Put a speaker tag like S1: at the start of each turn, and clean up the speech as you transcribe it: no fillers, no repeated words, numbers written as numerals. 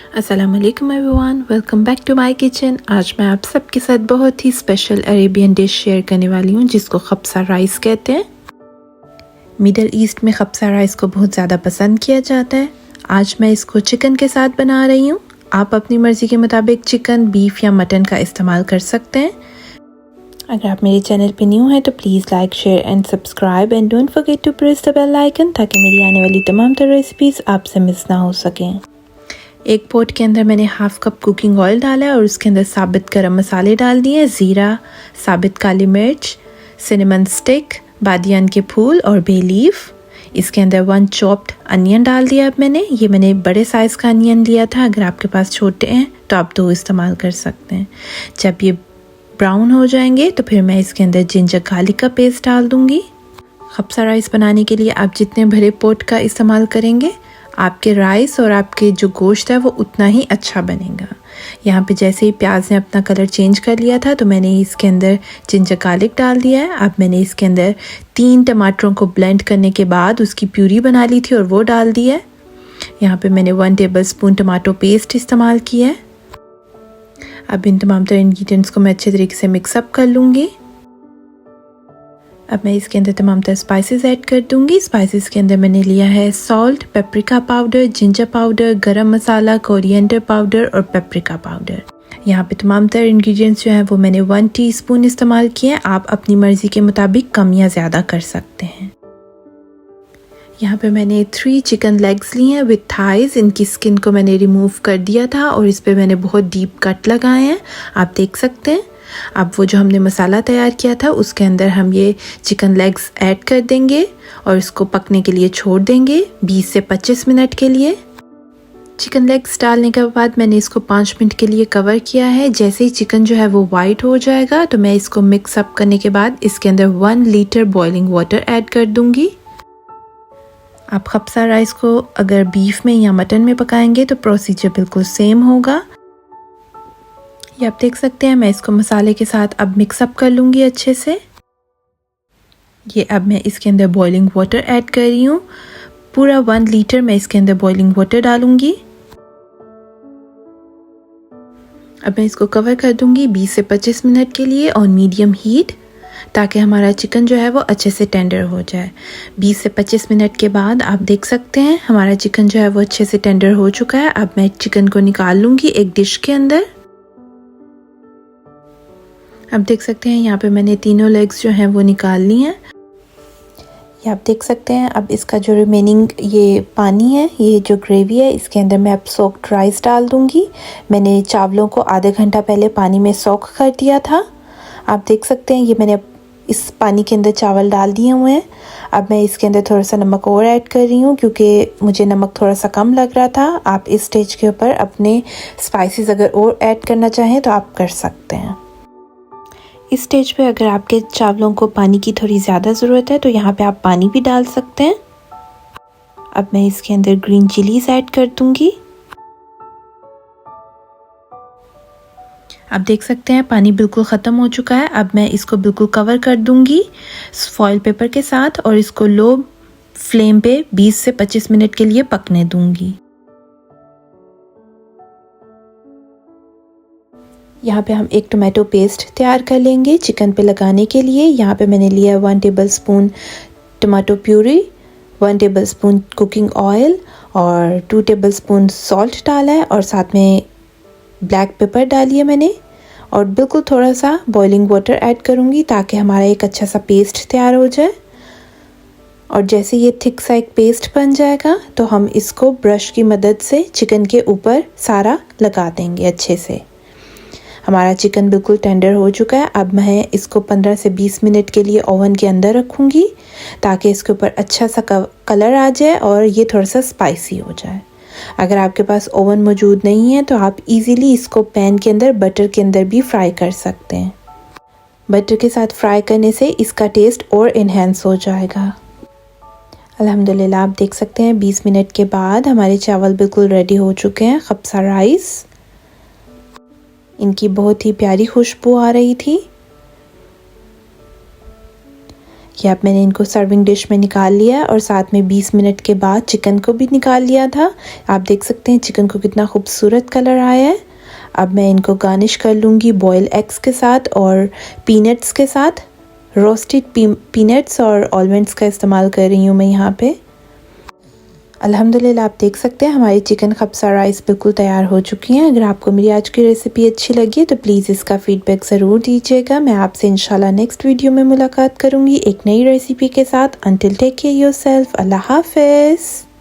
S1: अस्सलाम वालेकुम everyone, welcome back to my kitchen. आज मैं आप सबके साथ बहुत ही स्पेशल अरेबियन डिश शेयर करने वाली हूँ जिसको खब्सा राइस कहते हैं। मिडल ईस्ट में खब्सा राइस को बहुत ज़्यादा पसंद किया जाता है। आज मैं इसको चिकन के साथ बना रही हूँ। आप अपनी मर्ज़ी के मुताबिक चिकन, बीफ या मटन का इस्तेमाल कर सकते हैं। अगर आप मेरे चैनल पे न्यू हैं तो please like, share and subscribe and don't forget to press the bell icon ताकि मेरी आने वाली तमाम तरह रेसिपीज़ आपसे मिस ना हो सकें। एक पॉट के अंदर मैंने हाफ कप कुकिंग ऑयल डाला है और उसके अंदर साबित गरम मसाले डाल दिए, ज़ीरा, साबित काली मिर्च, सिनेमन स्टिक, बादियान के फूल और बे लीफ। इसके अंदर 1 चॉप्ड अनियन डाल दिया। अब मैंने बड़े साइज़ का अनियन लिया था। अगर आपके पास छोटे हैं तो आप 2 इस्तेमाल कर सकते हैं। जब ये ब्राउन हो जाएंगे तो फिर मैं इसके अंदर जिंजर गार्लिक का पेस्ट डाल दूँगी। खब्सा राइस बनाने के लिए आप जितने बड़े पॉट का इस्तेमाल करेंगे आपके राइस और आपके जो गोश्त है वो उतना ही अच्छा बनेगा। यहाँ पे जैसे ही प्याज ने अपना कलर चेंज कर लिया था तो मैंने इसके अंदर जिंजर गार्लिक डाल दिया है। अब मैंने इसके अंदर 3 टमाटरों को ब्लेंड करने के बाद उसकी प्यूरी बना ली थी और वो डाल दिया है। यहाँ पे मैंने 1 टेबलस्पून टमाटो पेस्ट इस्तेमाल किया है। अब इन तमाम तरह इंग्रेडिएंट्स को मैं अच्छे तरीके से मिक्सअप कर लूँगी। अब मैं इसके अंदर तमाम तरह स्पाइसेस ऐड कर दूंगी। स्पाइसेस के अंदर मैंने लिया है salt, paprika powder, ginger powder, गरम मसाला, कोरिएंडर पाउडर और पेपरिका पाउडर। यहाँ पे तमाम तरह इंग्रेडिएंट्स जो हैं वो मैंने 1 टीस्पून इस्तेमाल किए हैं। आप अपनी मर्ज़ी के मुताबिक कम या ज़्यादा कर सकते हैं। यहाँ पे मैंने 3 चिकन लेग्स लिए हैं विद थाइज। इनकी स्किन को मैंने रिमूव कर दिया था और इस पर मैंने बहुत डीप कट लगाए हैं, आप देख सकते हैं। अब वो जो हमने मसाला तैयार किया था उसके अंदर हम ये चिकन लेग्स ऐड कर देंगे और इसको पकने के लिए छोड़ देंगे 20 से 25 मिनट के लिए। चिकन लेग्स डालने के बाद मैंने इसको 5 मिनट के लिए कवर किया है। जैसे ही चिकन जो है वो वाइट हो जाएगा तो मैं इसको मिक्स अप करने के बाद इसके अंदर 1 लीटर बॉइलिंग वाटर ऐड कर दूंगी। आप खब्सा राइस को अगर बीफ में या मटन में पकाएंगे तो प्रोसीजर बिल्कुल सेम होगा। ये आप देख सकते हैं। मैं इसको मसाले के साथ अब मिक्सअप कर लूँगी अच्छे से। ये अब मैं इसके अंदर बॉइलिंग वाटर ऐड कर रही हूँ। पूरा 1 लीटर मैं इसके अंदर बॉइलिंग वाटर डालूँगी। अब मैं इसको कवर कर दूँगी 20 से 25 मिनट के लिए ऑन मीडियम हीट ताकि हमारा चिकन जो है वो अच्छे से टेंडर हो जाए। 20 से 25 मिनट के बाद आप देख सकते हैं हमारा चिकन जो है वो अच्छे से टेंडर हो चुका है। अब मैं चिकन को निकाल लूँगी एक डिश के अंदर। अब देख सकते हैं यहाँ पे मैंने तीनों लेग्स जो हैं वो निकाल ली हैं। ये आप देख सकते हैं। अब इसका जो रिमेनिंग ये पानी है, ये जो ग्रेवी है, इसके अंदर मैं अब सोक्ड राइस डाल दूँगी। मैंने चावलों को आधे घंटा पहले पानी में सोक कर दिया था। आप देख सकते हैं ये मैंने इस पानी के अंदर चावल डाल दिए हुए हैं। अब मैं इसके अंदर थोड़ा सा नमक और ऐड कर रही हूँ क्योंकि मुझे नमक थोड़ा सा कम लग रहा था। आप इस स्टेज के ऊपर अपने स्पाइसेस अगर और ऐड करना चाहें तो आप कर सकते हैं। इस स्टेज पे अगर आपके चावलों को पानी की थोड़ी ज़्यादा ज़रूरत है तो यहाँ पे आप पानी भी डाल सकते हैं। अब मैं इसके अंदर ग्रीन चिलीज ऐड कर दूँगी। आप देख सकते हैं पानी बिल्कुल ख़त्म हो चुका है। अब मैं इसको बिल्कुल कवर कर दूँगी फॉइल पेपर के साथ और इसको लो फ्लेम पे 20 से 25 मिनट के लिए पकने दूँगी। यहाँ पे हम एक टोमेटो पेस्ट तैयार कर लेंगे चिकन पे लगाने के लिए। यहाँ पे मैंने लिया 1 tablespoon tomato puree, 1 tablespoon cooking oil और 2 टेबलस्पून सॉल्ट डाला है और साथ में ब्लैक पेपर डाली है मैंने और बिल्कुल थोड़ा सा बॉइलिंग वाटर ऐड करूँगी ताकि हमारा एक अच्छा सा पेस्ट तैयार हो जाए। और जैसे ये थिक सा एक पेस्ट बन जाएगा तो हम इसको ब्रश की मदद से चिकन के ऊपर सारा लगा देंगे अच्छे से। हमारा चिकन बिल्कुल टेंडर हो चुका है। अब मैं इसको 15 से 20 मिनट के लिए ओवन के अंदर रखूँगी ताकि इसके ऊपर अच्छा सा कलर आ जाए और ये थोड़ा सा स्पाइसी हो जाए। अगर आपके पास ओवन मौजूद नहीं है तो आप इजीली इसको पैन के अंदर बटर के अंदर भी फ्राई कर सकते हैं। बटर के साथ फ्राई करने से इसका टेस्ट और इन्हेंस हो जाएगा। अल्हम्दुलिल्लाह आप देख सकते हैं 20 मिनट के बाद हमारे चावल बिल्कुल रेडी हो चुके हैं। खब्सा राइस, इनकी बहुत ही प्यारी खुशबू आ रही थी। ये अब मैंने इनको सर्विंग डिश में निकाल लिया और साथ में 20 मिनट के बाद चिकन को भी निकाल लिया था। आप देख सकते हैं चिकन को कितना खूबसूरत कलर आया है। अब मैं इनको गार्निश कर लूँगी बॉयल एग्स के साथ और पीनट्स के साथ। रोस्टेड पीनट्स और आलमंड्स का इस्तेमाल कर रही हूँ मैं यहाँ पे। अल्हम्दुलिल्लाह आप देख सकते हैं हमारी चिकन खब्सा राइस बिल्कुल तैयार हो चुकी हैं। अगर आपको मेरी आज की रेसिपी अच्छी लगी है तो प्लीज़ इसका फीडबैक ज़रूर दीजिएगा। मैं आपसे इंशाल्लाह नेक्स्ट वीडियो में मुलाकात करूँगी एक नई रेसिपी के साथ। Until take care yourself. अल्लाह हाफ़िज़।